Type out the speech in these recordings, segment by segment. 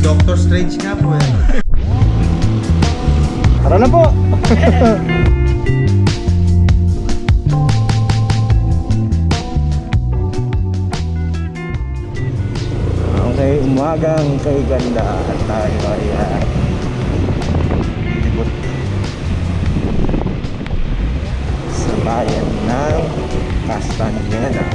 Doctor Strange nga po eh. Tara na po! Okay, umagang kay ganda at tayo ay libot sa bayan ng Castaneda.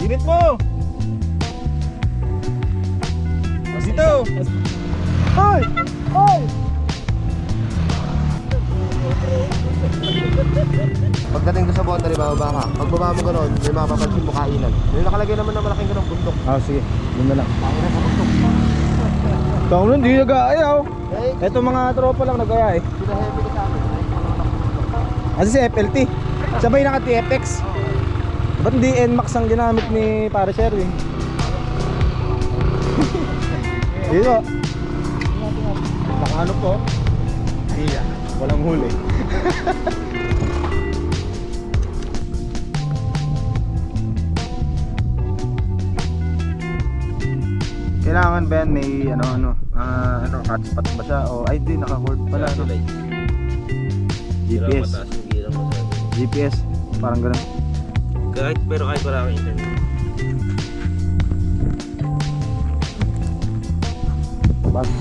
Limit mo! Dito! Hoy! Hoy! Pagdating ko sa boundary, bababa ka. Pag baba mo gano'n, may mapapansin mo kainan. May nakalagay naman na malaking ganong bundok. Ah, sige. Yun na lang. Panginan sa bundok. Ikaw nun, di nag-aayaw. Eto mga tropa lang nag-aaya eh. Pinaheavy ka sa amin. Kasi si FLT. Sabay naka-TFX. Ba't hindi NMAX ang ginamit ni Pare Sherwin? Dito. Baka ano po? Iya. Walang huli. Kailangan ba yan may ano hotspot ba siya o ay di naka-cord pala no? GPS. GPS parang gano'n. Kahit wala akong internet. Bas.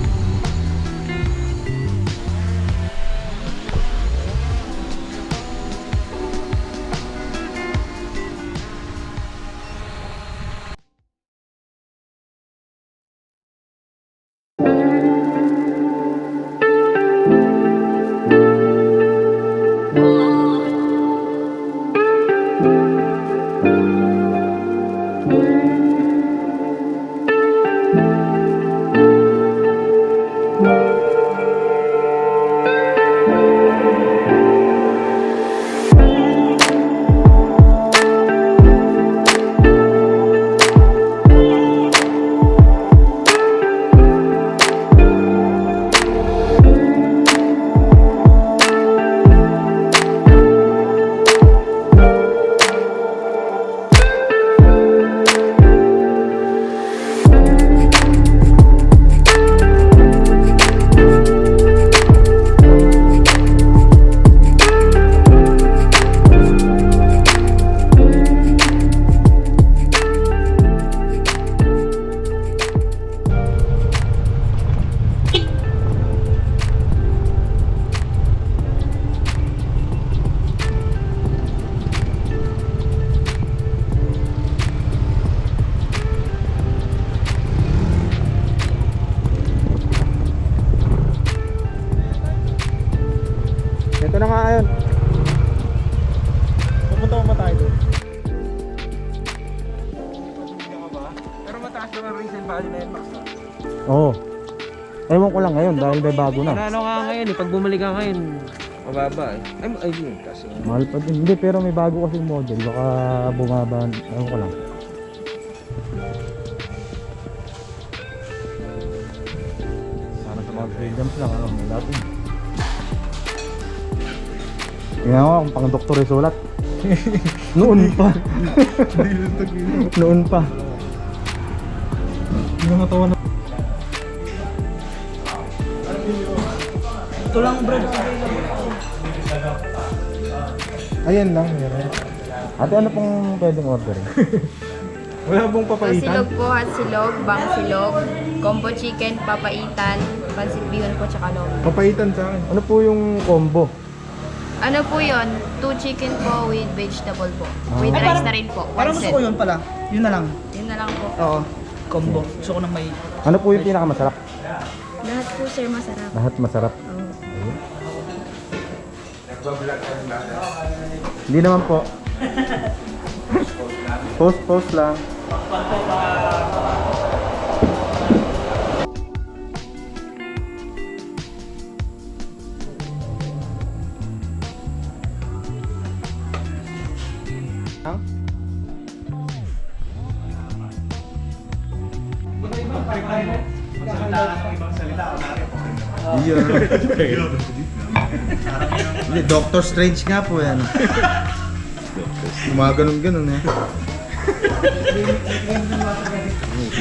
Ito na nga yun. Pupunta mo ba tayo doon? Pero mataas naman ang resale value na NMAX. Oo. Ewan ko lang ngayon dahil may bago na. Ano nga ngayon eh, pag bumalik ka ngayon, mababa eh. Ay yun kasi. Mahal pa din. Hindi, pero may bago kasing model. Baka bumaba. Ewan ko lang. Sana sa mga freedoms lang. Ano, may natin. Tingnan ko kung pang doktor ay sulat. Noon pa. Noon pa. Hindi na matawa na. Ito lang bro. Ayan lang. Meron. Ate, ano pong pwedeng order? Wala pong papaitan? Silog po, hot silog, bang silog, Combo chicken, papaitan, pansit bihon po, tsaka lomi. Papaitan sa akin. Ano po yung combo? Ano po yun? 2 chicken po with vegetable po. With rice na rin po. Parang One gusto set. ko yun pala. Yun na lang. Yun na lang po. Oo. Combo. Gusto ko nang may... Ano po yung pinakamasarap? Lahat po sir masarap. Lahat masarap. Oo. Hindi naman po. Post lang. Hindi, Doctor Strange nga po yan. Gumaganon-ganon eh.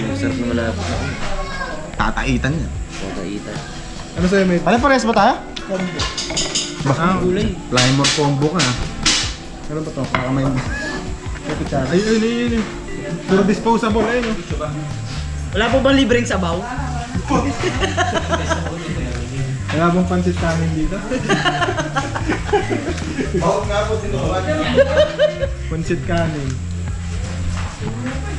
Masarap na malapit na. Tataitan yan. Tataitan. Ano sa'yo, mate? Ano pares ba tayo? Baka Gulay. Plymore combo ka. Ano ba to? Baka may... Ayun. Puro disposable, ayun. Wala po bang libreng sabaw? Wala bang pansit kanin dito? Pansit kanin.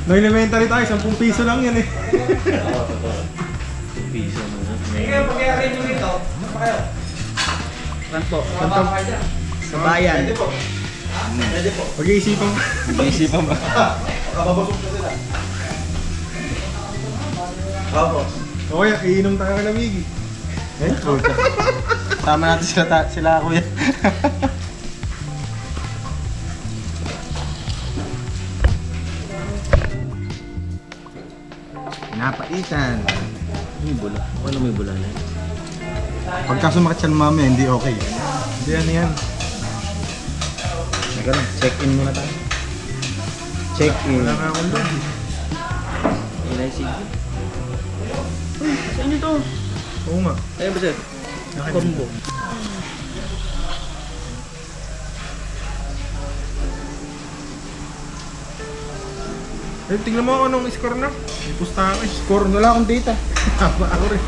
No elementary tayo, 10 piso lang yan eh. Piso na. Saan po? Sa bayan. Pag-iisipan mo. Isipan ba? O kaya, iinom tayo ng Migi. Eh, puta. Tama natin sila kuya. Napaitan. May bula. Ano may bula na yun? Pagka sumakit siya ng mamaya, hindi okay. Hindi yan. Teka lang, check-in muna tayo. Check-in. Wala nga akong log. Ilay sige. Sa inyo to? Oo nga. Ayun ba sir? Combo. Eh, tingnan mo ako anong score na. May pustahan ko. Score, wala akong data. Tama ako rin.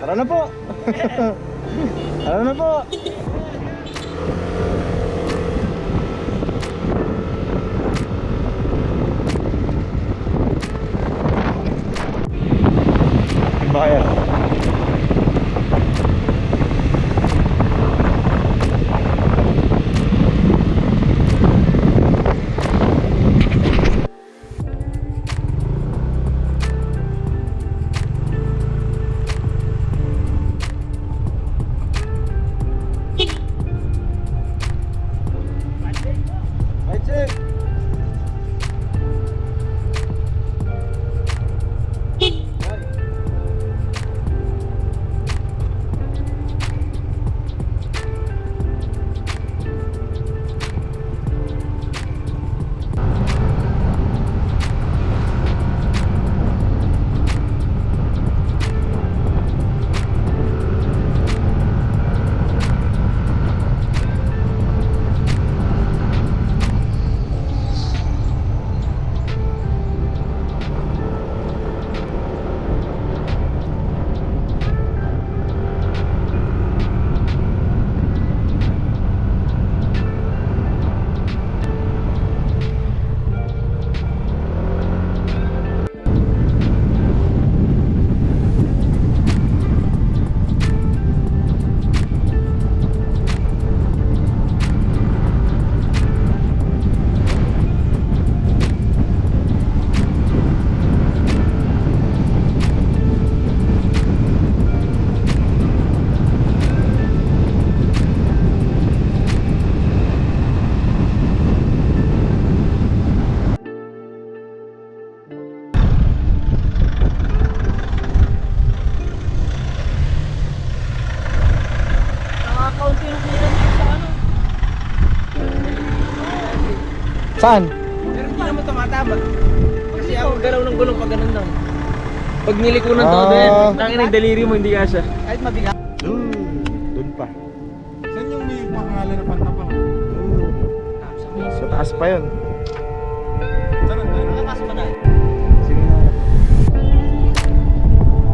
Tara na po! Tara na po! Bayar. Saan? Pero hindi naman tumataba. Kasi ako galaw ng gulong pag ganun lang. Pag nilikunan to, tangin ang daliri mo, hindi kasha. Kahit mabigat. Doon pa. Saan yung may pangalan na Pantabang. Sa taas pa yun. Saan ang tayo? Nakakasok ka tayo. Sige na.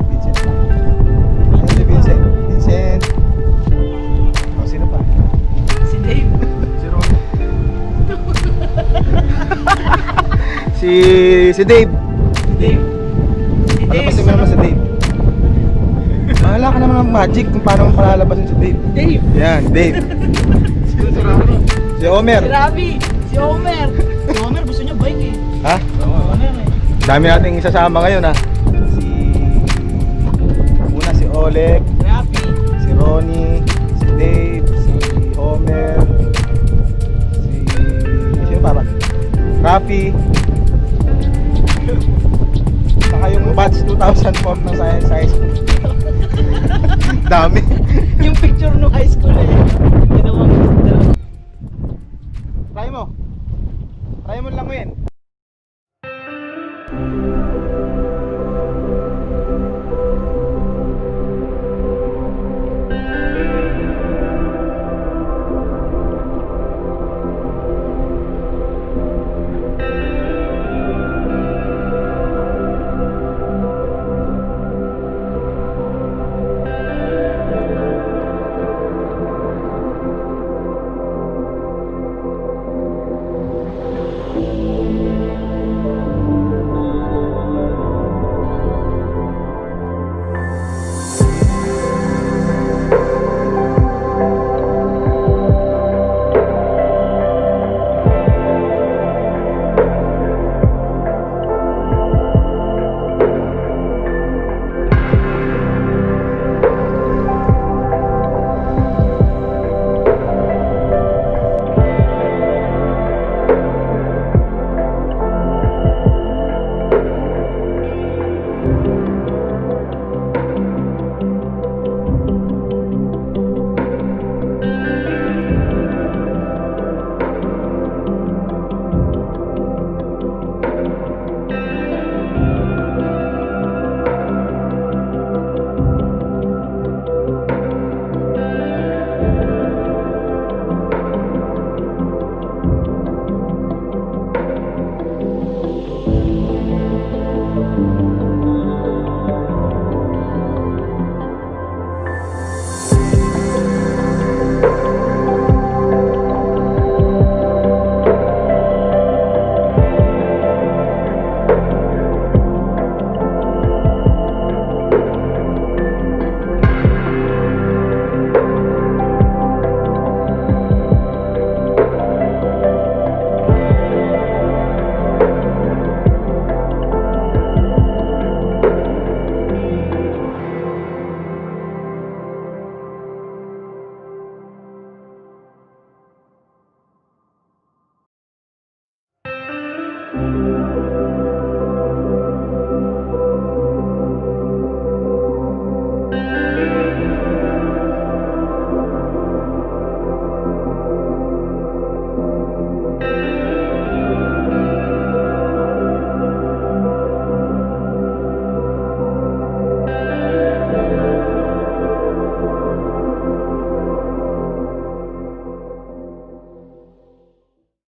Vincent. Ayun si Vincent. Vincent. O, sino pa? Si Dave. Si Ron. Si Dave. Dave. Si Dave. Palabasin mo naman si Dave. Mahala ka naman ng magic kung paano mo palalabasin si Dave. Dave. Yan, Dave. Si Omer. Si Ravi. Si Homer. Si Homer gusto niya bike eh. Ha? Homer eh. Dami nating isasama ngayon ha. Una si Oleg, Ravi. si Ronnie, si Dave, si Homer, sino pa ba? Rafi. Saka yung batch 2000 form ng science high school. Dami. Yung picture no high school eh. Ginawang dalawa. Try mo. Try mo lang yun.